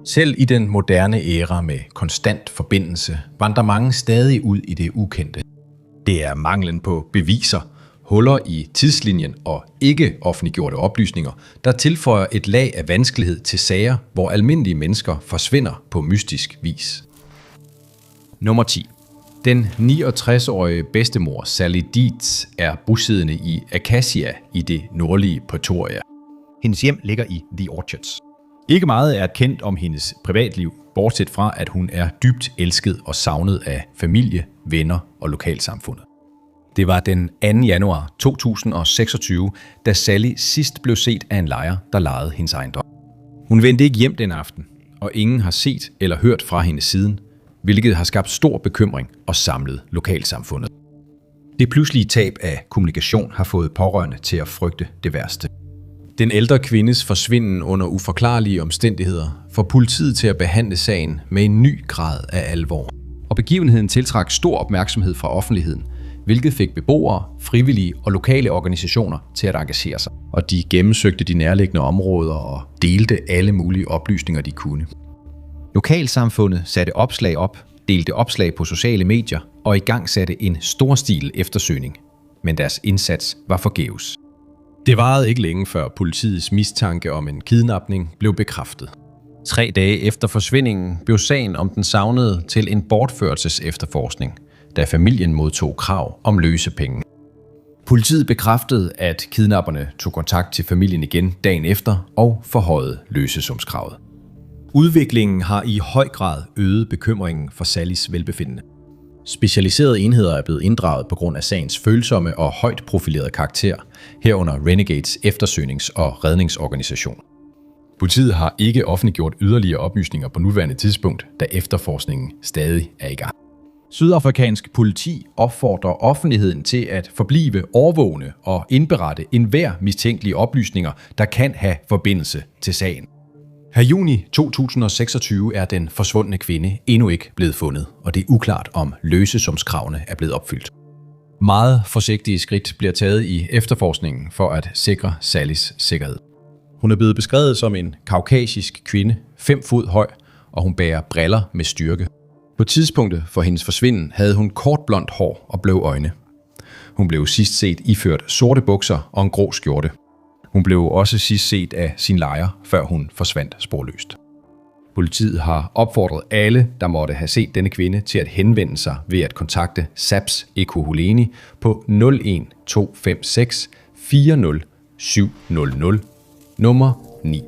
Selv i den moderne æra med konstant forbindelse vandrer mange stadig ud i det ukendte. Det er manglen på beviser, huller i tidslinjen og ikke offentliggjorte oplysninger, der tilføjer et lag af vanskelighed til sager, hvor almindelige mennesker forsvinder på mystisk vis. Nummer 10. Den 69-årige bedstemor Sally Dietz er bosiddende i Acacia i det nordlige Pretoria. Hendes hjem ligger i The Orchards. Ikke meget er kendt om hendes privatliv, bortset fra at hun er dybt elsket og savnet af familie, venner og lokalsamfundet. Det var den 2. januar 2026, da Sally sidst blev set af en lejer, der lejede hendes ejendom. Hun vendte ikke hjem den aften, og ingen har set eller hørt fra hende siden, hvilket har skabt stor bekymring og samlet lokalsamfundet. Det pludselige tab af kommunikation har fået pårørende til at frygte det værste. Den ældre kvindes forsvinden under uforklarlige omstændigheder får politiet til at behandle sagen med en ny grad af alvor. Og begivenheden tiltrak stor opmærksomhed fra offentligheden, hvilket fik beboere, frivillige og lokale organisationer til at engagere sig. Og de gennemsøgte de nærliggende områder og delte alle mulige oplysninger, de kunne. Lokalsamfundet satte opslag op, delte opslag på sociale medier og igangsatte en storstil eftersøgning. Men deres indsats var forgæves. Det varede ikke længe før politiets mistanke om en kidnapning blev bekræftet. 3 dage efter forsvindingen blev sagen om den savnede til en bortførelsesefterforskning, da familien modtog krav om løsepenge. Politiet bekræftede, at kidnapperne tog kontakt til familien igen dagen efter og forhøjede løsesumskravet. Udviklingen har i høj grad øget bekymringen for Sallys velbefindende. Specialiserede enheder er blevet inddraget på grund af sagens følsomme og højt profilerede karakter, herunder Renegades eftersøgnings- og redningsorganisation. Politiet har ikke offentliggjort yderligere oplysninger på nuværende tidspunkt, da efterforskningen stadig er i gang. Sydafrikansk politi opfordrer offentligheden til at forblive årvågne og indberette enhver mistænkelige oplysninger, der kan have forbindelse til sagen. Her juni 2026 er den forsvundne kvinde endnu ikke blevet fundet, og det er uklart, om løsesumskravene er blevet opfyldt. Meget forsigtige skridt bliver taget i efterforskningen for at sikre Sallys sikkerhed. Hun er blevet beskrevet som en kaukasisk kvinde, 5 fod høj, og hun bærer briller med styrke. På tidspunktet for hendes forsvinden havde hun kort blondt hår og blå øjne. Hun blev sidst set iført sorte bukser og en grå skjorte. Hun blev også sidst set af sin lejer, før hun forsvandt sporløst. Politiet har opfordret alle, der måtte have set denne kvinde, til at henvende sig ved at kontakte SAPS Ekurhuleni på 01256 40 700 nummer 9.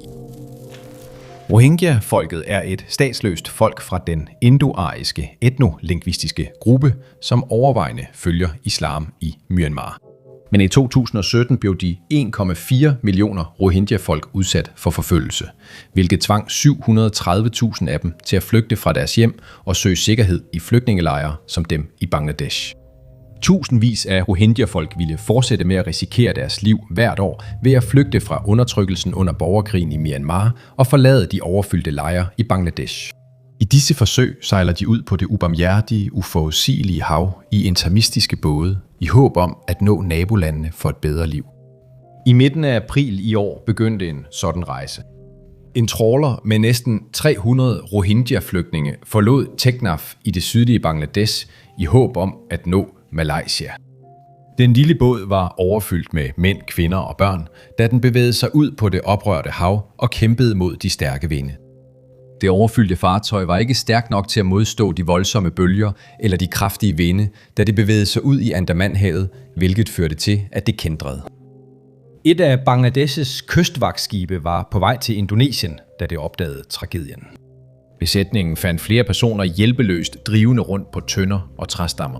Rohingya-folket er et statsløst folk fra den indoariske etnolingvistiske gruppe, som overvejende følger islam i Myanmar. Men i 2017 blev de 1,4 millioner Rohingya-folk udsat for forfølgelse, hvilket tvang 730.000 af dem til at flygte fra deres hjem og søge sikkerhed i flygtningelejre som dem i Bangladesh. Tusindvis af Rohingya-folk ville fortsætte med at risikere deres liv hvert år ved at flygte fra undertrykkelsen under borgerkrigen i Myanmar og forlade de overfyldte lejre i Bangladesh. I disse forsøg sejler de ud på det ubarmhjertige, uforudsigelige hav i intermistiske både, i håb om at nå nabolandene for et bedre liv. I midten af april i år begyndte en sådan rejse. En trawler med næsten 300 Rohingya-flygtninge forlod Teknaf i det sydlige Bangladesh i håb om at nå Malaysia. Den lille båd var overfyldt med mænd, kvinder og børn, da den bevægede sig ud på det oprørte hav og kæmpede mod de stærke vinde. Det overfyldte fartøj var ikke stærkt nok til at modstå de voldsomme bølger eller de kraftige vinde, da det bevægede sig ud i Andamanhavet, hvilket førte til, at det kæntrede. Et af Bangladeshs kystvagtskibe var på vej til Indonesien, da det opdagede tragedien. Besætningen fandt flere personer hjælpeløst drivende rundt på tønder og træstammer.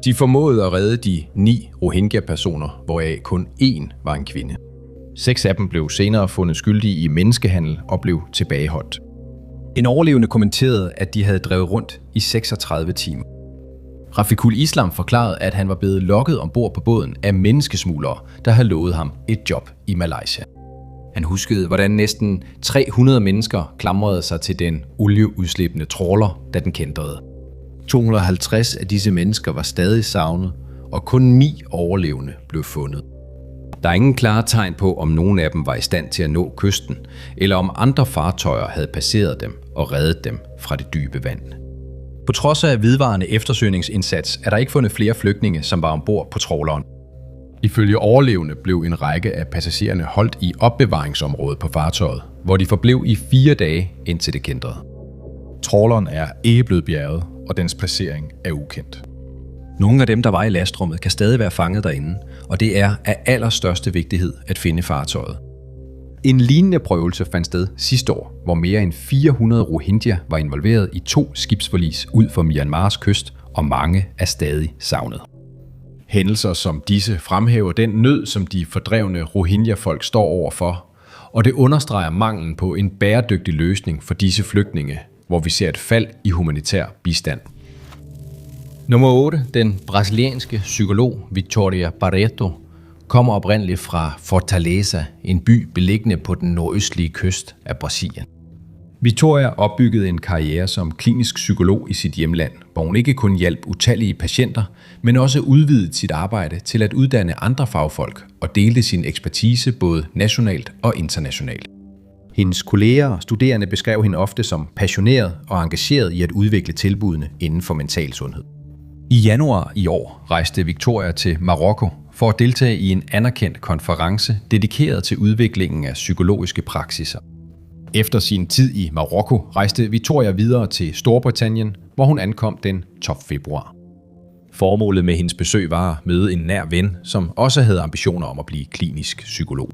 De formåede at redde de 9 Rohingya-personer, hvoraf kun 1 var en kvinde. 6 af dem blev senere fundet skyldige i menneskehandel og blev tilbageholdt. En overlevende kommenterede, at de havde drevet rundt i 36 timer. Rafiqul Islam forklarede, at han var blevet lokket ombord på båden af menneskesmuglere, der havde lovet ham et job i Malaysia. Han huskede, hvordan næsten 300 mennesker klamrede sig til den olieudslippende trawler, da den kæntrede. 250 af disse mennesker var stadig savnet, og kun 9 overlevende blev fundet. Der er ingen klare tegn på, om nogen af dem var i stand til at nå kysten, eller om andre fartøjer havde passeret dem og reddet dem fra det dybe vand. På trods af vedvarende eftersøgningsindsats er der ikke fundet flere flygtninge, som var ombord på trawleren. Ifølge overlevende blev en række af passagererne holdt i opbevaringsområdet på fartøjet, hvor de forblev i 4 dage, indtil det kæntrede. Trawleren er ikke blevet bjerget, og dens placering er ukendt. Nogle af dem, der var i lastrummet, kan stadig være fanget derinde, og det er af allerstørste vigtighed at finde fartøjet. En lignende prøvelse fandt sted sidste år, hvor mere end 400 Rohingya var involveret i 2 skibsforlis ud for Myanmars kyst, og mange er stadig savnet. Hændelser som disse fremhæver den nød, som de fordrevne Rohingya-folk står overfor, og det understreger manglen på en bæredygtig løsning for disse flygtninge, hvor vi ser et fald i humanitær bistand. Nummer 8. Den brasilianske psykolog Victoria Barreto kommer oprindeligt fra Fortaleza, en by beliggende på den nordøstlige kyst af Brasilien. Victoria opbyggede en karriere som klinisk psykolog i sit hjemland, hvor hun ikke kun hjalp utallige patienter, men også udvidede sit arbejde til at uddanne andre fagfolk og delte sin ekspertise både nationalt og internationalt. Hendes kolleger og studerende beskrev hende ofte som passioneret og engageret i at udvikle tilbudene inden for mental sundhed. I januar i år rejste Victoria til Marokko for at deltage i en anerkendt konference dedikeret til udviklingen af psykologiske praksiser. Efter sin tid i Marokko rejste Victoria videre til Storbritannien, hvor hun ankom den 12. februar. Formålet med hendes besøg var at møde en nær ven, som også havde ambitioner om at blive klinisk psykolog.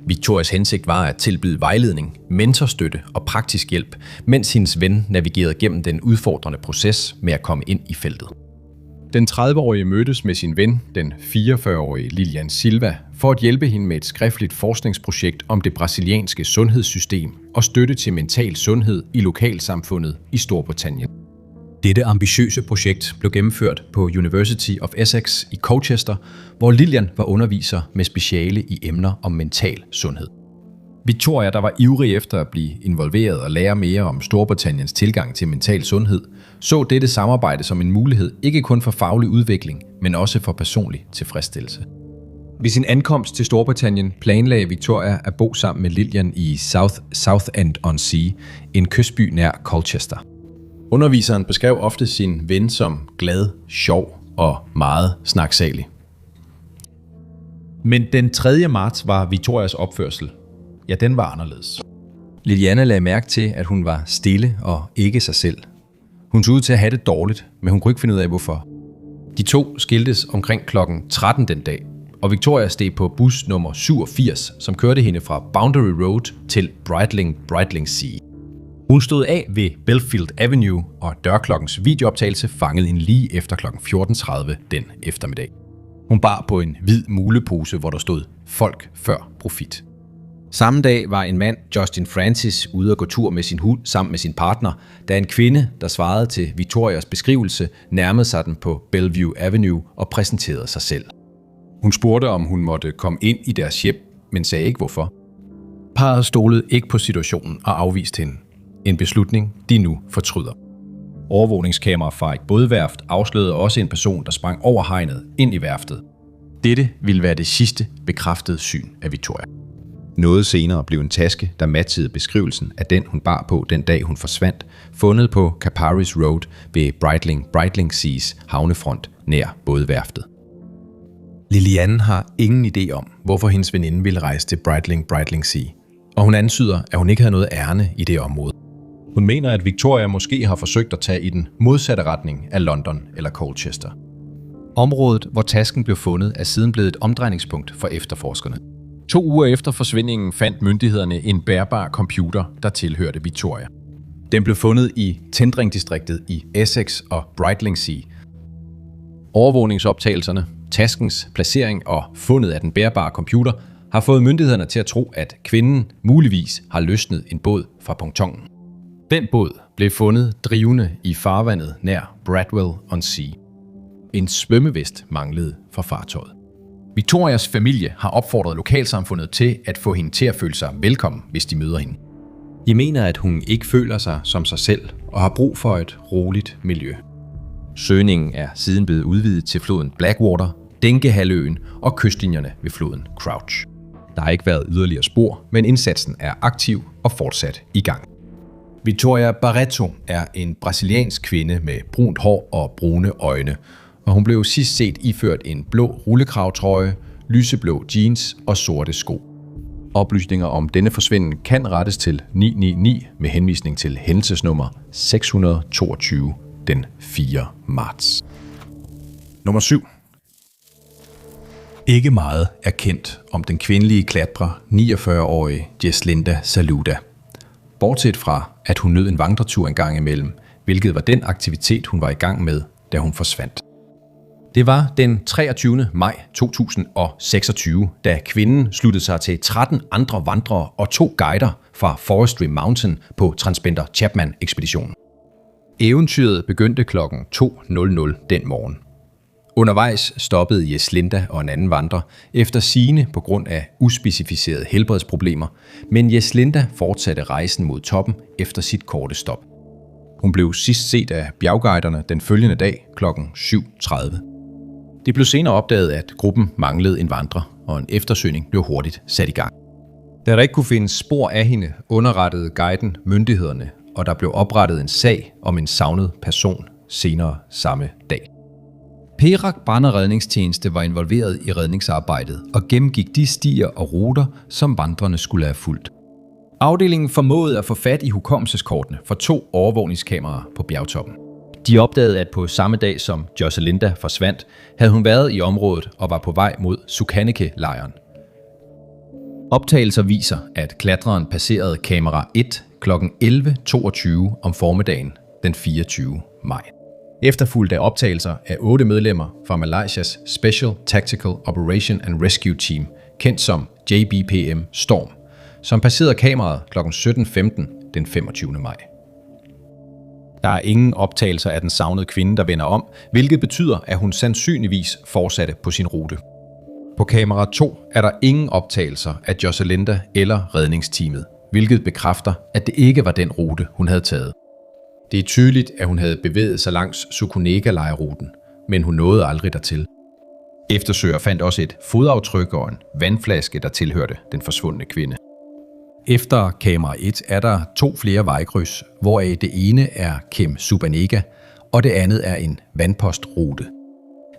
Victorias hensigt var at tilbyde vejledning, mentorstøtte og praktisk hjælp, mens hendes ven navigerede gennem den udfordrende proces med at komme ind i feltet. Den 30-årige mødtes med sin ven, den 44-årige Lilian Silva, for at hjælpe hende med et skriftligt forskningsprojekt om det brasilianske sundhedssystem og støtte til mental sundhed i lokalsamfundet i Storbritannien. Dette ambitiøse projekt blev gennemført på University of Essex i Colchester, hvor Lilian var underviser med speciale i emner om mental sundhed. Victoria, der var ivrig efter at blive involveret og lære mere om Storbritanniens tilgang til mental sundhed, så dette samarbejde som en mulighed ikke kun for faglig udvikling, men også for personlig tilfredsstillelse. Ved sin ankomst til Storbritannien planlagde Victoria at bo sammen med Lilian i Southend-on-Sea, en kystby nær Colchester. Underviseren beskrev ofte sin ven som glad, sjov og meget snaksalig. Men den 3. marts var Victorias opførsel. Ja, den var anderledes. Liliana lagde mærke til, at hun var stille og ikke sig selv. Hun så ud til at have det dårligt, men hun kunne ikke finde ud af, hvorfor. De to skiltes omkring klokken 13 den dag, og Victoria steg på bus nummer 87, som kørte hende fra Boundary Road til Brightling Sea. Hun stod af ved Belfield Avenue, og dørklokkens videooptagelse fangede hende lige efter kl. 14.30 den eftermiddag. Hun bar på en hvid mulepose, hvor der stod "Folk før profit". Samme dag var en mand, Justin Francis, ude at gå tur med sin hund sammen med sin partner, da en kvinde, der svarede til Victorias beskrivelse, nærmede sig den på Bellevue Avenue og præsenterede sig selv. Hun spurgte, om hun måtte komme ind i deres hjem, men sagde ikke hvorfor. Parret stolede ikke på situationen og afviste hende. En beslutning, de nu fortryder. Overvågningskamera fra et bådværft afslørede også en person, der sprang over hegnet ind i værftet. Dette ville være det sidste bekræftede syn af Victoria. Noget senere blev en taske, der matchede beskrivelsen af den, hun bar på den dag, hun forsvandt, fundet på Caparis Road ved Brightling Seas havnefront nær bådværftet. Lilian har ingen idé om, hvorfor hendes veninde ville rejse til Brightling Sea, og hun antyder, at hun ikke havde noget ærne i det område. Hun mener, at Victoria måske har forsøgt at tage i den modsatte retning af London eller Colchester. Området, hvor tasken blev fundet, er siden blevet et omdrejningspunkt for efterforskerne. 2 uger efter forsvindingen fandt myndighederne en bærbar computer, der tilhørte Victoria. Den blev fundet i Tendring-distriktet i Essex og Brightling Sea. Overvågningsoptagelserne, taskens placering og fundet af den bærbare computer har fået myndighederne til at tro, at kvinden muligvis har løsnet en båd fra pontonen. Den båd blev fundet drivende i farvandet nær Bradwell-on-Sea. En svømmevest manglede for fartøjet. Victorias familie har opfordret lokalsamfundet til at få hende til at føle sig velkommen, hvis de møder hende. De mener, at hun ikke føler sig som sig selv og har brug for et roligt miljø. Søgningen er siden blevet udvidet til floden Blackwater, Dengehalvøen og kystlinjerne ved floden Crouch. Der har ikke været yderligere spor, men indsatsen er aktiv og fortsat i gang. Victoria Barreto er en brasiliansk kvinde med brunt hår og brune øjne, og hun blev sidst set iført en blå rullekravtrøje, lyseblå jeans og sorte sko. Oplysninger om denne forsvinden kan rettes til 999 med henvisning til hændelsesnummer 622 den 4. marts. Nummer 7. Ikke meget er kendt om den kvindelige klatrer 49-årige Jeslinda Saluda. Bortset fra, at hun nød en vandretur en gang imellem, hvilket var den aktivitet, hun var i gang med, da hun forsvandt. Det var den 23. maj 2026, da kvinden sluttede sig til 13 andre vandrere og 2 guider fra Forestry Mountain på Transpender Chapman-ekspeditionen. Eventyret begyndte kl. 2:00 den morgen. Undervejs stoppede Jeslinda og en anden vandrer efter sigende på grund af uspecificerede helbredsproblemer, men Jeslinda fortsatte rejsen mod toppen efter sit korte stop. Hun blev sidst set af bjergguiderne den følgende dag kl. 7:30. Det blev senere opdaget, at gruppen manglede en vandrer, og en eftersøgning blev hurtigt sat i gang. Da der ikke kunne findes spor af hende, underrettede guiden myndighederne, og der blev oprettet en sag om en savnet person senere samme dag. Perak Brand- og Redningstjeneste var involveret i redningsarbejdet og gennemgik de stier og ruter, som vandrerne skulle have fulgt. Afdelingen formåede at få fat i hukommelseskortene for 2 overvågningskameraer på bjergtoppen. De opdagede, at på samme dag som Jeslinda forsvandt, havde hun været i området og var på vej mod Sukanike-lejren. Optagelser viser, at klatreren passerede kamera 1 kl. 11:22 om formiddagen den 24. maj. Efterfulgt af optagelser af 8 medlemmer fra Malaysias Special Tactical Operation and Rescue Team, kendt som JBPM Storm, som passerede kameraet kl. 17:15 den 25. maj. Der er ingen optagelser af den savnede kvinde, der vender om, hvilket betyder, at hun sandsynligvis fortsatte på sin rute. På kamera 2 er der ingen optagelser af Jeslinda eller redningsteamet, hvilket bekræfter, at det ikke var den rute, hun havde taget. Det er tydeligt, at hun havde bevæget sig langs Sukunega-lejrruten, men hun nåede aldrig dertil. Eftersøger fandt også et fodaftryk og en vandflaske, der tilhørte den forsvundne kvinde. Efter kamera 1 er der 2 flere vejkryds, hvoraf det ene er Kem Subanega, og det andet er en vandpostrute.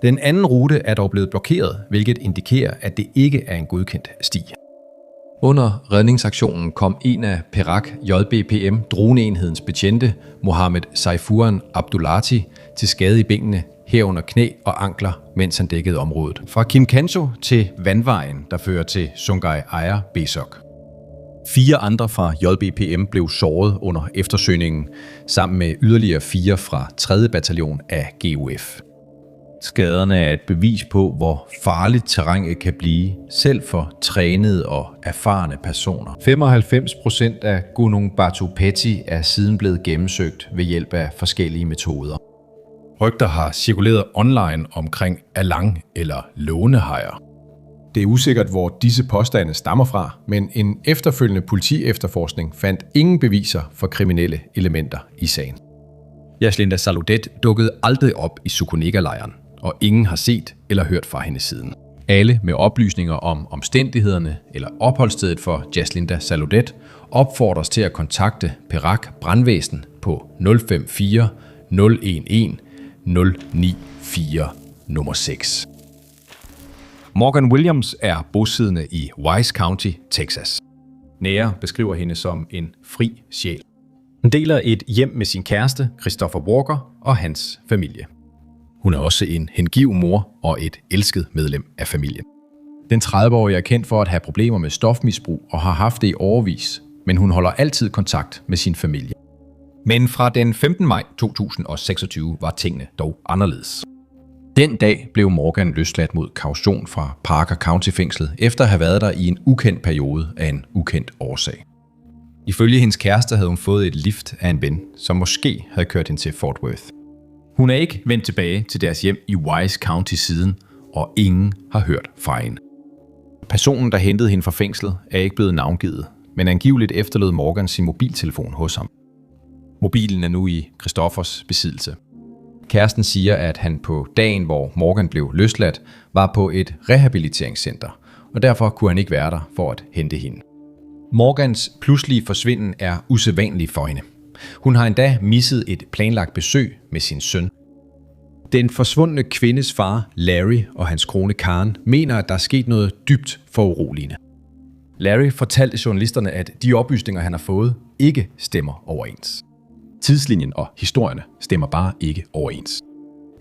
Den anden rute er dog blevet blokeret, hvilket indikerer, at det ikke er en godkendt sti. Under redningsaktionen kom en af Perak JBPM droneenhedens betjente, Mohammed Saifuran Abdullati, til skade i benene, herunder knæ og ankler, mens han dækkede området. Fra Kim Kanso til vandvejen, der fører til Sungai Air Besok. 4 andre fra JBPM blev såret under eftersøgningen, sammen med yderligere 4 fra 3. bataljon af GUF. Skaderne er et bevis på, hvor farligt terrænet kan blive, selv for trænede og erfarne personer. 95% af Gunung Batu Peti er siden blevet gennemsøgt ved hjælp af forskellige metoder. Rygter har cirkuleret online omkring alang- eller lånehajer. Det er usikkert, hvor disse påstande stammer fra, men en efterfølgende politiefterforskning fandt ingen beviser for kriminelle elementer i sagen. Jeslinda Saludet dukkede aldrig op i Sukunega-lejren, og ingen har set eller hørt fra hende siden. Alle med oplysninger om omstændighederne eller opholdsstedet for Jeslinda Saludet opfordres til at kontakte Perak Brandvæsen på 054 011 094 nummer 6. Morgan Williams er bosiddende i Wise County, Texas. Nære beskriver hende som en fri sjæl. Hun deler et hjem med sin kæreste, Christopher Walker, og hans familie. Hun er også en hengiven mor og et elsket medlem af familien. Den 30-årige er kendt for at have problemer med stofmisbrug og har haft det i årevis, men hun holder altid kontakt med sin familie. Men fra den 15. maj 2026 var tingene dog anderledes. Den dag blev Morgan løsladt mod kaution fra Parker County-fængslet, efter at have været der i en ukendt periode af en ukendt årsag. Ifølge hendes kæreste havde hun fået et lift af en ven, som måske havde kørt hende til Fort Worth. Hun er ikke vendt tilbage til deres hjem i Wise County siden, og ingen har hørt fra hende. Personen, der hentede hende fra fængslet, er ikke blevet navngivet, men angiveligt efterlod Morgan sin mobiltelefon hos ham. Mobilen er nu i Christophers besiddelse. Kæresten siger, at han på dagen, hvor Morgan blev løsladt, var på et rehabiliteringscenter, og derfor kunne han ikke være der for at hente hende. Morgans pludselige forsvinden er usædvanlig for hende. Hun har endda misset et planlagt besøg med sin søn. Den forsvundne kvindes far, Larry, og hans kone Karen, mener, at der er sket noget dybt foruroligende. Larry fortalte journalisterne, at de oplysninger, han har fået, ikke stemmer overens. Tidslinjen og historierne stemmer bare ikke overens.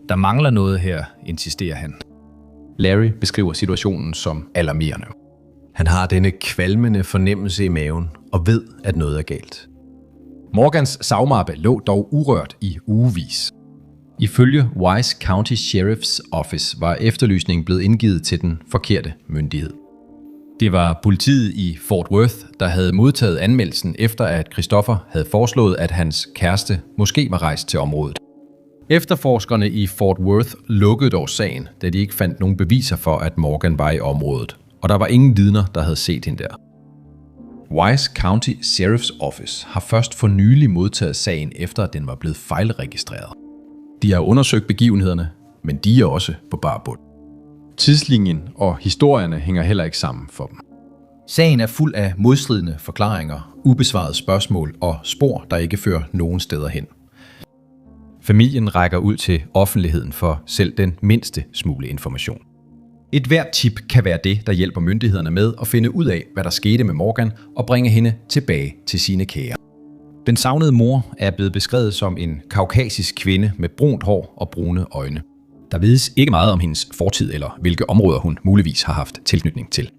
Der mangler noget her, insisterer han. Larry beskriver situationen som alarmerende. Han har denne kvalmende fornemmelse i maven og ved, at noget er galt. Morgans savmappe lå dog urørt i ugevis. Ifølge Wise County Sheriff's Office var efterlysningen blevet indgivet til den forkerte myndighed. Det var politiet i Fort Worth, der havde modtaget anmeldelsen efter at Christopher havde foreslået, at hans kæreste måske var rejst til området. Efterforskerne i Fort Worth lukkede dog sagen, da de ikke fandt nogen beviser for, at Morgan var i området, og der var ingen vidner, der havde set hende der. Wise County Sheriff's Office har først for nylig modtaget sagen, efter at den var blevet fejlregistreret. De har undersøgt begivenhederne, men de er også på bar bund. Tidslinjen og historierne hænger heller ikke sammen for dem. Sagen er fuld af modstridende forklaringer, ubesvarede spørgsmål og spor, der ikke fører nogen steder hen. Familien rækker ud til offentligheden for selv den mindste smule information. Et hvert tip kan være det, der hjælper myndighederne med at finde ud af, hvad der skete med Morgan og bringe hende tilbage til sine kære. Den savnede mor er blevet beskrevet som en kaukasisk kvinde med brunt hår og brune øjne. Der vides ikke meget om hendes fortid eller hvilke områder hun muligvis har haft tilknytning til.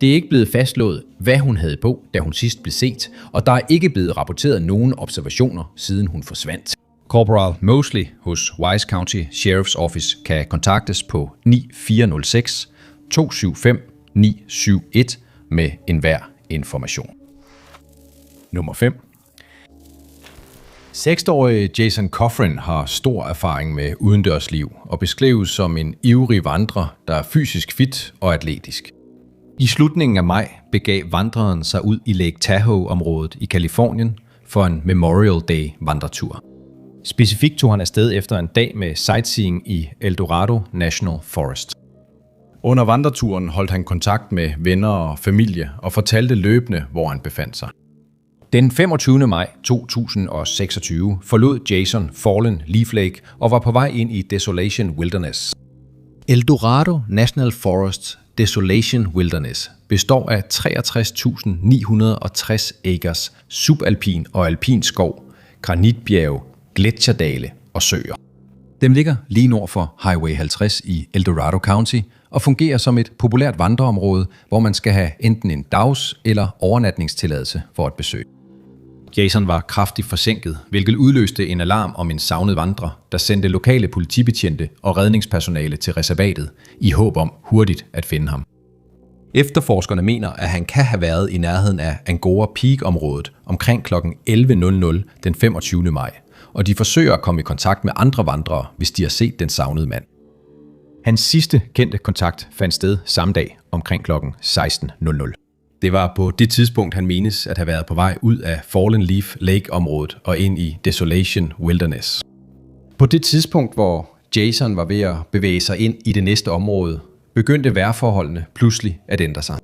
Det er ikke blevet fastslået, hvad hun havde på, da hun sidst blev set, og der er ikke blevet rapporteret nogen observationer, siden hun forsvandt. Corporal Mosley hos Wise County Sheriff's Office kan kontaktes på 9406 275 971 med enhver information. Nummer 5. 6-årige Jason Coffrin har stor erfaring med udendørsliv og beskrives som en ivrig vandrer, der er fysisk fit og atletisk. I slutningen af maj begav vandreren sig ud i Lake Tahoe-området i Californien for en Memorial Day vandretur. Specifikt tog han afsted efter en dag med sightseeing i El Dorado National Forest. Under vandreturen holdt han kontakt med venner og familie og fortalte løbende, hvor han befandt sig. Den 25. maj 2026 forlod Jason Fallen Leaf Lake og var på vej ind i Desolation Wilderness. El Dorado National Forest Desolation Wilderness består af 63.960 acres subalpin og alpin skov, granitbjerge, gletsjerdale og søer. Dem ligger lige nord for Highway 50 i El Dorado County og fungerer som et populært vandreområde, hvor man skal have enten en dags- eller overnatningstilladelse for at besøge. Jason var kraftigt forsinket, hvilket udløste en alarm om en savnet vandrer, der sendte lokale politibetjente og redningspersonale til reservatet i håb om hurtigt at finde ham. Efterforskerne mener, at han kan have været i nærheden af Angora Peak-området omkring kl. 11.00 den 25. maj, og de forsøger at komme i kontakt med andre vandrere, hvis de har set den savnede mand. Hans sidste kendte kontakt fandt sted samme dag omkring kl. 16.00. Det var på det tidspunkt, han menes at have været på vej ud af Fallen Leaf Lake-området og ind i Desolation Wilderness. På det tidspunkt, hvor Jason var ved at bevæge sig ind i det næste område, begyndte vejrforholdene pludselig at ændre sig.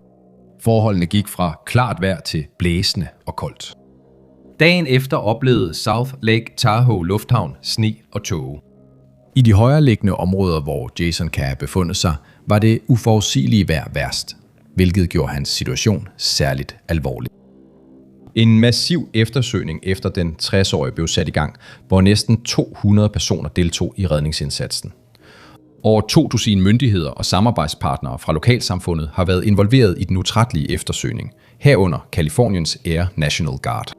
Forholdene gik fra klart vejr til blæsende og koldt. Dagen efter oplevede South Lake Tahoe Lufthavn sne og tåge. I de højereliggende områder, hvor Jason kan have befundet sig, var det uforudsigelige vejr værst, hvilket gjorde hans situation særligt alvorlig. En massiv eftersøgning efter den 60-årige blev sat i gang, hvor næsten 200 personer deltog i redningsindsatsen. Over 200 myndigheder og samarbejdspartnere fra lokalsamfundet har været involveret i den utrættelige eftersøgning, herunder Californiens Air National Guard.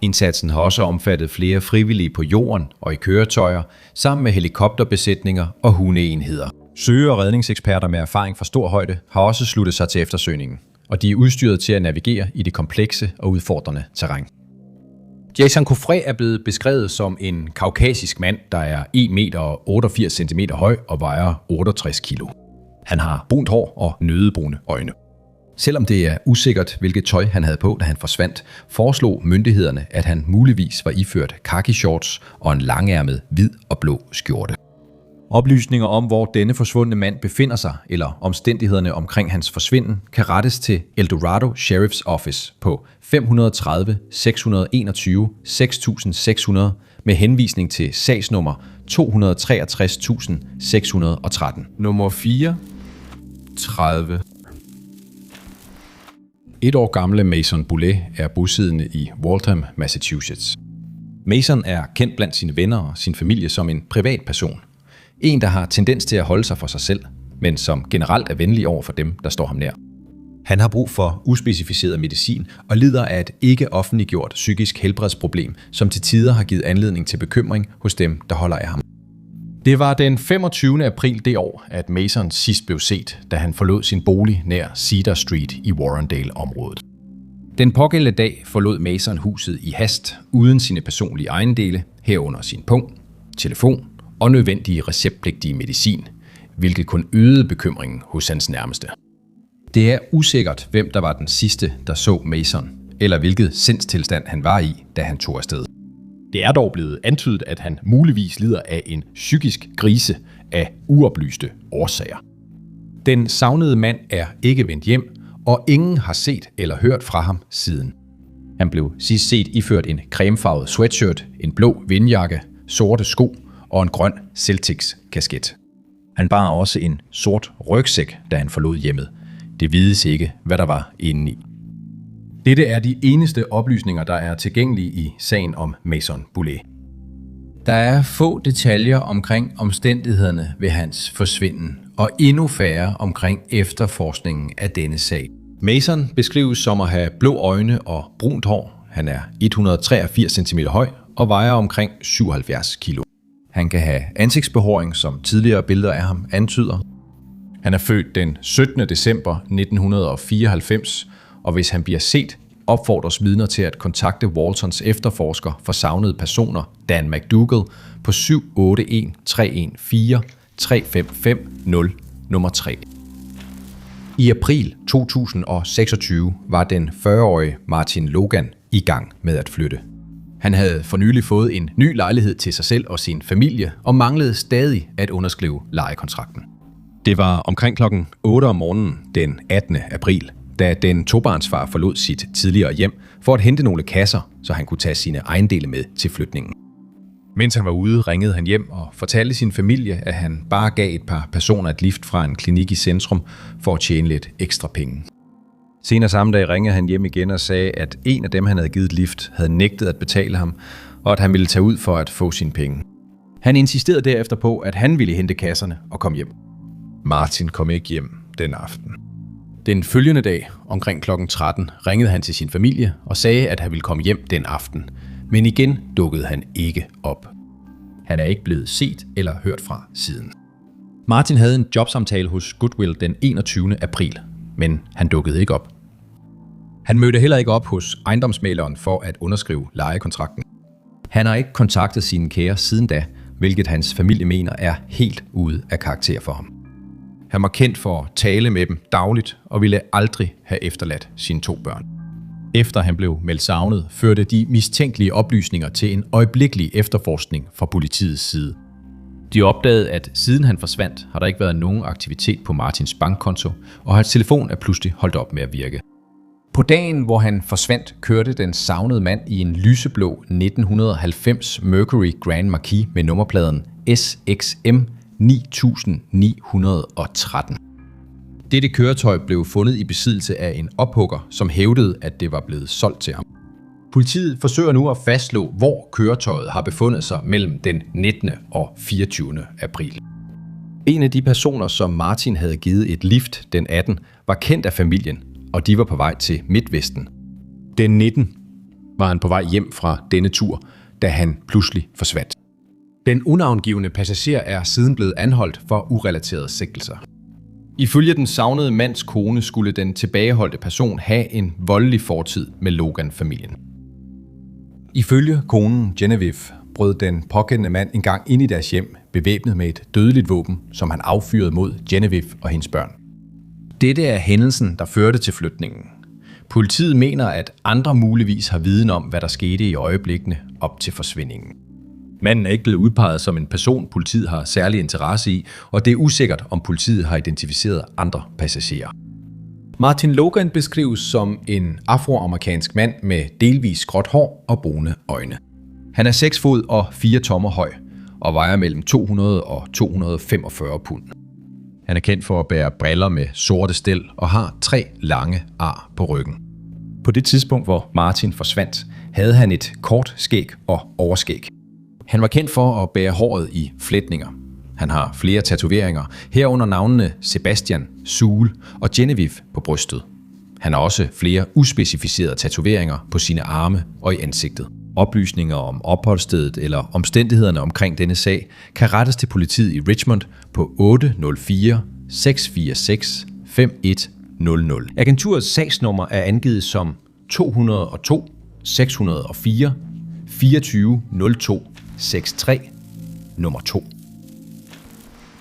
Indsatsen har også omfattet flere frivillige på jorden og i køretøjer, sammen med helikopterbesætninger og hundeenheder. Søge- og redningseksperter med erfaring fra stor højde har også sluttet sig til eftersøgningen, og de er udstyret til at navigere i det komplekse og udfordrende terræn. Jason Coffrin er blevet beskrevet som en kaukasisk mand, der er 1 meter og 88 cm høj og vejer 68 kilo. Han har brunt hår og nødebrune øjne. Selvom det er usikkert, hvilket tøj han havde på, da han forsvandt, foreslog myndighederne, at han muligvis var iført khaki shorts og en langærmet hvid og blå skjorte. Oplysninger om, hvor denne forsvundne mand befinder sig, eller omstændighederne omkring hans forsvinden, kan rettes til El Dorado Sheriff's Office på 530 621 6600 med henvisning til sagsnummer 263.613. Nummer 4. 30. 1 år gamle Mason Boulet er bosiddende i Waltham, Massachusetts. Mason er kendt blandt sine venner og sin familie som en privatperson. En, der har tendens til at holde sig for sig selv, men som generelt er venlig over for dem, der står ham nær. Han har brug for uspecificeret medicin og lider af et ikke offentliggjort psykisk helbredsproblem, som til tider har givet anledning til bekymring hos dem, der holder af ham. Det var den 25. april det år, at Mason sidst blev set, da han forlod sin bolig nær Cedar Street i Warrendale-området. Den pågældende dag forlod Mason huset i hast, uden sine personlige ejendele, herunder sin pung, telefon og nødvendige receptpligtige medicin, hvilket kun øgede bekymringen hos hans nærmeste. Det er usikkert, hvem der var den sidste, der så Mason, eller hvilket sindstilstand han var i, da han tog afsted. Det er dog blevet antydet, at han muligvis lider af en psykisk krise af uoplyste årsager. Den savnede mand er ikke vendt hjem, og ingen har set eller hørt fra ham siden. Han blev sidst set iført en cremefarvet sweatshirt, en blå vindjakke, sorte sko og en grøn Celtics-kasket. Han bar også en sort rygsæk, da han forlod hjemmet. Det vides ikke, hvad der var inde i. Dette er de eneste oplysninger, der er tilgængelige i sagen om Mason Boulet. Der er få detaljer omkring omstændighederne ved hans forsvinden, og endnu færre omkring efterforskningen af denne sag. Mason beskrives som at have blå øjne og brunt hår. Han er 183 cm høj og vejer omkring 77 kg. Han kan have ansigtsbehåring, som tidligere billeder af ham antyder. Han er født den 17. december 1994, og hvis han bliver set, opfordres vidner til at kontakte Waltons efterforsker for savnede personer, Dan McDougall, på 781 314 3550 nummer 3. I april 2026 var den 40-årige Martin Logan i gang med at flytte. Han havde for nylig fået en ny lejlighed til sig selv og sin familie, og manglede stadig at underskrive lejekontrakten. Det var omkring klokken 8 om morgenen den 18. april, da den tobarnsfar forlod sit tidligere hjem for at hente nogle kasser, så han kunne tage sine ejendele med til flytningen. Mens han var ude, ringede han hjem og fortalte sin familie, at han bare gav et par personer et lift fra en klinik i centrum for at tjene lidt ekstra penge. Senere samme dag ringede han hjem igen og sagde, at en af dem, han havde givet et lift, havde nægtet at betale ham, og at han ville tage ud for at få sine penge. Han insisterede derefter på, at han ville hente kasserne og komme hjem. Martin kom ikke hjem den aften. Den følgende dag, omkring klokken 13, ringede han til sin familie og sagde, at han ville komme hjem den aften. Men igen dukkede han ikke op. Han er ikke blevet set eller hørt fra siden. Martin havde en jobsamtale hos Goodwill den 21. april, men han dukkede ikke op. Han mødte heller ikke op hos ejendomsmæleren for at underskrive lejekontrakten. Han har ikke kontaktet sine kære siden da, hvilket hans familie mener er helt ude af karakter for ham. Han var kendt for at tale med dem dagligt og ville aldrig have efterladt sine 2 børn. Efter han blev meldt savnet, førte de mistænkelige oplysninger til en øjeblikkelig efterforskning fra politiets side. De opdagede, at siden han forsvandt, har der ikke været nogen aktivitet på Martins bankkonto, og hans telefon er pludselig holdt op med at virke. På dagen, hvor han forsvandt, kørte den savnede mand i en lyseblå 1990 Mercury Grand Marquis med nummerpladen SXM 9913. Dette køretøj blev fundet i besiddelse af en ophugger, som hævdede, at det var blevet solgt til ham. Politiet forsøger nu at fastslå, hvor køretøjet har befundet sig mellem den 19. og 24. april. En af de personer, som Martin havde givet et lift den 18, var kendt af familien, og de var på vej til Midtvesten. Den 19 var han på vej hjem fra denne tur, da han pludselig forsvandt. Den unavngivne passager er siden blevet anholdt for urelaterede sigtelser. Ifølge den savnede mands kone skulle den tilbageholdte person have en voldelig fortid med Logan-familien. Ifølge konen Genevieve brød den pågældende mand engang ind i deres hjem, bevæbnet med et dødeligt våben, som han affyrede mod Genevieve og hendes børn. Dette er hændelsen, der førte til flytningen. Politiet mener, at andre muligvis har viden om, hvad der skete i øjeblikkene op til forsvindingen. Manden er ikke blevet udpeget som en person, politiet har særlig interesse i, og det er usikkert, om politiet har identificeret andre passagerer. Martin Logan beskrives som en afroamerikansk mand med delvis gråt hår og brune øjne. Han er 6 fod og 4 tommer høj og vejer mellem 200 og 245 pund. Han er kendt for at bære briller med sorte stel og har 3 lange ar på ryggen. På det tidspunkt, hvor Martin forsvandt, havde han et kort skæg og overskæg. Han var kendt for at bære håret i flætninger. Han har flere tatoveringer, herunder navnene Sebastian, Sul og Genevieve på brystet. Han har også flere uspecificerede tatoveringer på sine arme og i ansigtet. Oplysninger om opholdsstedet eller omstændighederne omkring denne sag kan rettes til politiet i Richmond på 804 646 5100. Agenturets sagsnummer er angivet som 202 604 24 02 63 nummer 2.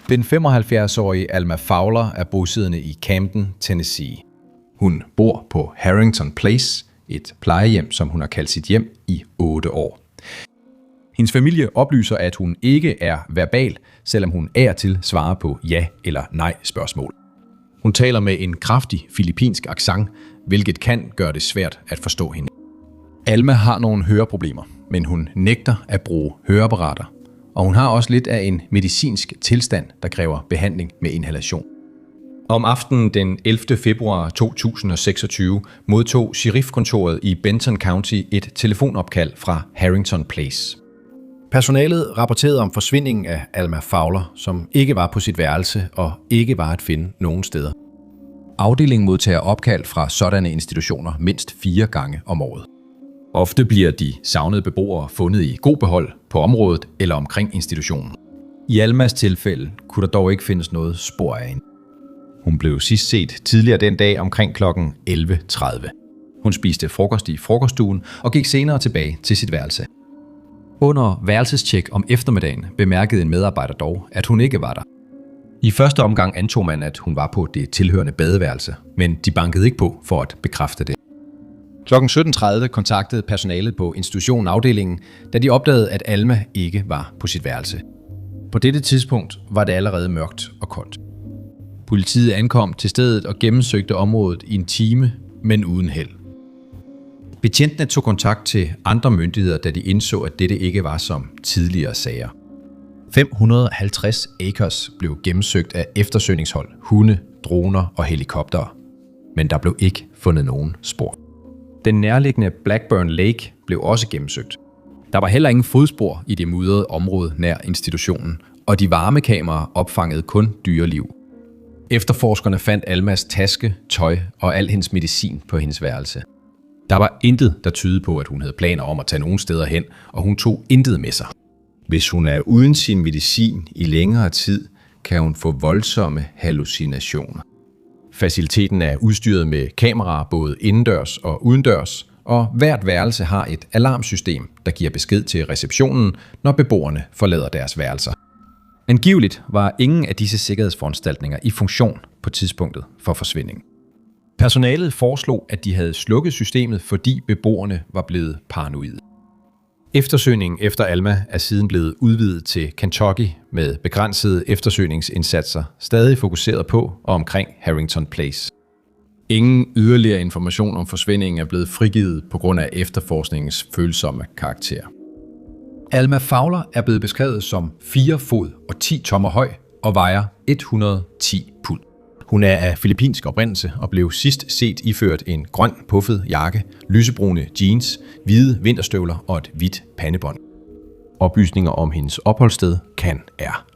Den 75-årige Alma Fowler er bosiddende i Camden, Tennessee. Hun bor på Harrington Place, et plejehjem, som hun har kaldt sit hjem i 8 år. Hendes familie oplyser, at hun ikke er verbal, selvom hun af og til svarer på ja- eller nej-spørgsmål. Hun taler med en kraftig filippinsk accent, hvilket kan gøre det svært at forstå hende. Alma har nogle høreproblemer, men hun nægter at bruge høreapparater, og hun har også lidt af en medicinsk tilstand, der kræver behandling med inhalation. Om aftenen den 11. februar 2026 modtog sheriffkontoret i Benton County et telefonopkald fra Harrington Place. Personalet rapporterede om forsvindingen af Alma Fowler, som ikke var på sit værelse og ikke var at finde nogen steder. Afdelingen modtager opkald fra sådanne institutioner mindst 4 gange om året. Ofte bliver de savnede beboere fundet i god behold på området eller omkring institutionen. I Almas tilfælde kunne der dog ikke findes noget spor af hende. Hun blev sidst set tidligere den dag omkring kl. 11:30. Hun spiste frokost i frokoststuen og gik senere tilbage til sit værelse. Under værelsestjek om eftermiddagen bemærkede en medarbejder dog, at hun ikke var der. I første omgang antog man, at hun var på det tilhørende badeværelse, men de bankede ikke på for at bekræfte det. Kl. 17:30 kontaktede personalet på institutionen afdelingen, da de opdagede, at Alma ikke var på sit værelse. På dette tidspunkt var det allerede mørkt og koldt. Politiet ankom til stedet og gennemsøgte området i en time, men uden held. Betjentene tog kontakt til andre myndigheder, da de indså, at dette ikke var som tidligere sager. 550 acres blev gennemsøgt af eftersøgningshold, hunde, droner og helikoptere, men der blev ikke fundet nogen spor. Den nærliggende Blackburn Lake blev også gennemsøgt. Der var heller ingen fodspor i det mudrede område nær institutionen, og de varmekameraer opfangede kun dyreliv. Efterforskerne fandt Almas taske, tøj og al hendes medicin på hendes værelse. Der var intet, der tydede på, at hun havde planer om at tage nogen steder hen, og hun tog intet med sig. Hvis hun er uden sin medicin i længere tid, kan hun få voldsomme hallucinationer. Faciliteten er udstyret med kameraer både indendørs og udendørs, og hvert værelse har et alarmsystem, der giver besked til receptionen, når beboerne forlader deres værelser. Angiveligt var ingen af disse sikkerhedsforanstaltninger i funktion på tidspunktet for forsvinding. Personalet foreslog, at de havde slukket systemet, fordi beboerne var blevet paranoide. Eftersøgningen efter Alma er siden blevet udvidet til Kentucky med begrænsede eftersøgningsindsatser, stadig fokuseret på og omkring Harrington Place. Ingen yderligere information om forsvindingen er blevet frigivet på grund af efterforskningens følsomme karakter. Alma Fowler er blevet beskrevet som 4 fod og 10 tommer høj og vejer 110 pund. Hun er af filippinsk oprindelse og blev sidst set iført en grøn puffet jakke, lysebrune jeans, hvide vinterstøvler og et hvidt pandebånd. Oplysninger om hendes opholdssted kan er.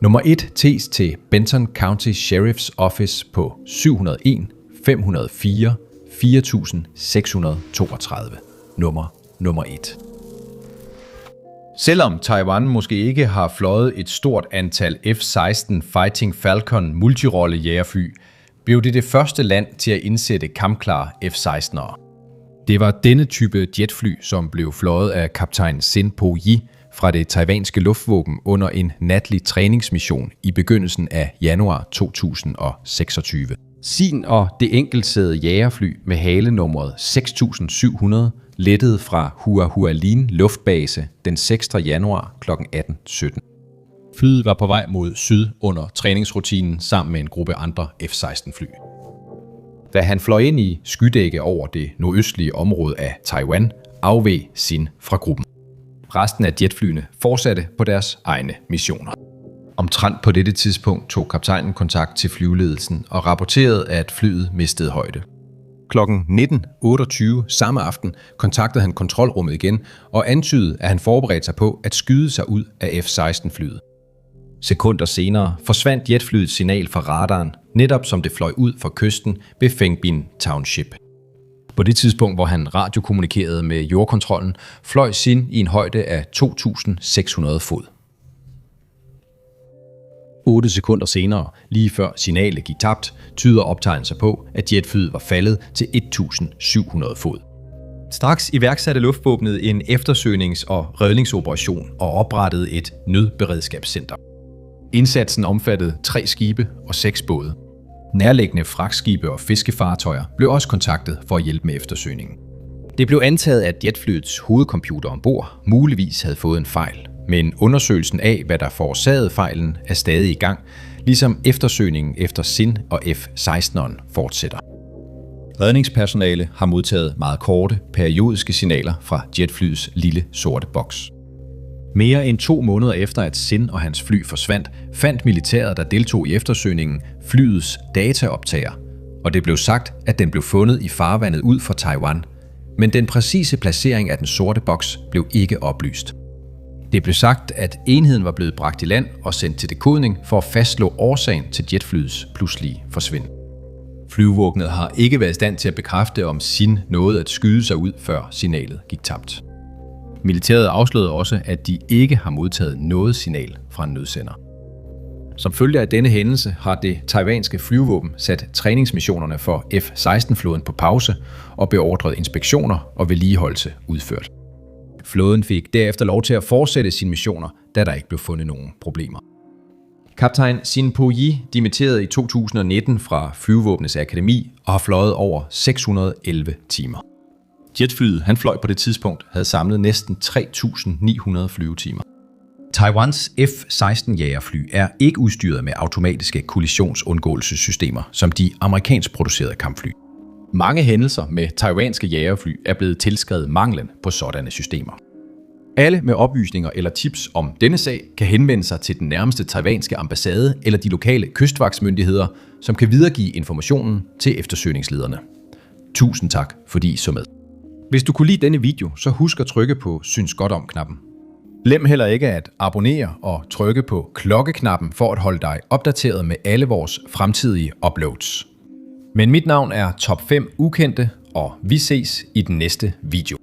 Nummer 1 tes til Benton County Sheriff's Office på 701 504 4632. Nummer 1. Selvom Taiwan måske ikke har fløjet et stort antal F-16 Fighting Falcon multirolle jagerfly, blev det første land til at indsætte kampklare F-16'ere. Det var denne type jetfly, som blev fløjet af kaptajn Sin Po Yi fra det taiwanske luftvåben under en natlig træningsmission i begyndelsen af januar 2026. Sin og det enkeltsædede jagerfly med halenummeret 6700 lettede fra Huahualin luftbase den 6. januar kl. 18:17. Flyet var på vej mod syd under træningsrutinen sammen med en gruppe andre F-16-fly. Da han fløj ind i skydække over det nordøstlige område af Taiwan, afveg Sin fra gruppen. Resten af jetflyene fortsatte på deres egne missioner. Omtrent på dette tidspunkt tog kaptajnen kontakt til flyveledelsen og rapporterede, at flyet mistede højde. Klokken 19:28 samme aften kontaktede han kontrolrummet igen og antydede, at han forberedte sig på at skyde sig ud af F-16-flyet. Sekunder senere forsvandt jetflyets signal fra radaren, netop som det fløj ud fra kysten ved Fengbin Township. På det tidspunkt, hvor han radiokommunikerede med jordkontrollen, fløj Sin i en højde af 2.600 fod. 8 sekunder senere, lige før signalet gik tabt, tyder optegnelser på, at jetflyet var faldet til 1.700 fod. Straks iværksatte luftvåbnet en eftersøgnings- og redningsoperation og oprettede et nødberedskabscenter. Indsatsen omfattede 3 skibe og 6 både. Nærliggende fragtskibe og fiskefartøjer blev også kontaktet for at hjælpe med eftersøgningen. Det blev antaget, at jetflyets hovedcomputer ombord muligvis havde fået en fejl, men undersøgelsen af, hvad der forårsagede fejlen, er stadig i gang, ligesom eftersøgningen efter Sin og F-16'eren fortsætter. Redningspersonale har modtaget meget korte, periodiske signaler fra jetflyets lille sorte boks. Mere end 2 måneder efter, at Sin og hans fly forsvandt, fandt militæret, der deltog i eftersøgningen, flyets dataoptager, og det blev sagt, at den blev fundet i farvandet ud for Taiwan, men den præcise placering af den sorte boks blev ikke oplyst. Det blev sagt, at enheden var blevet bragt i land og sendt til dekodning for at fastslå årsagen til jetflyets pludselige forsvinden. Flyvevåbnet har ikke været i stand til at bekræfte, om Sin nåede at skyde sig ud, før signalet gik tabt. Militæret afslørede også, at de ikke har modtaget noget signal fra en nødsender. Som følge af denne hændelse har det taiwanske flyvevåben sat træningsmissionerne for F-16-flåden på pause og beordret inspektioner og vedligeholdelse udført. Flåden fik derefter lov til at fortsætte sine missioner, da der ikke blev fundet nogen problemer. Kaptajn Sin Po-yi dimitterede i 2019 fra Flyvevåbnets Akademi og har fløjet over 611 timer. Jetflyet, han fløj på det tidspunkt, havde samlet næsten 3.900 flyvetimer. Taiwans F-16 jagerfly er ikke udstyret med automatiske kollisionsundgåelsessystemer, som de amerikansk producerede kampfly. Mange hændelser med taiwanske jagerfly er blevet tilskrevet manglen på sådanne systemer. Alle med oplysninger eller tips om denne sag kan henvende sig til den nærmeste taiwanske ambassade eller de lokale kystvagtsmyndigheder, som kan videregive informationen til eftersøgningslederne. Tusind tak, fordi I så med. Hvis du kunne lide denne video, så husk at trykke på Synes godt om-knappen. Glem heller ikke at abonnere og trykke på klokkeknappen for at holde dig opdateret med alle vores fremtidige uploads. Men mit navn er Top 5 Ukendte, og vi ses i den næste video.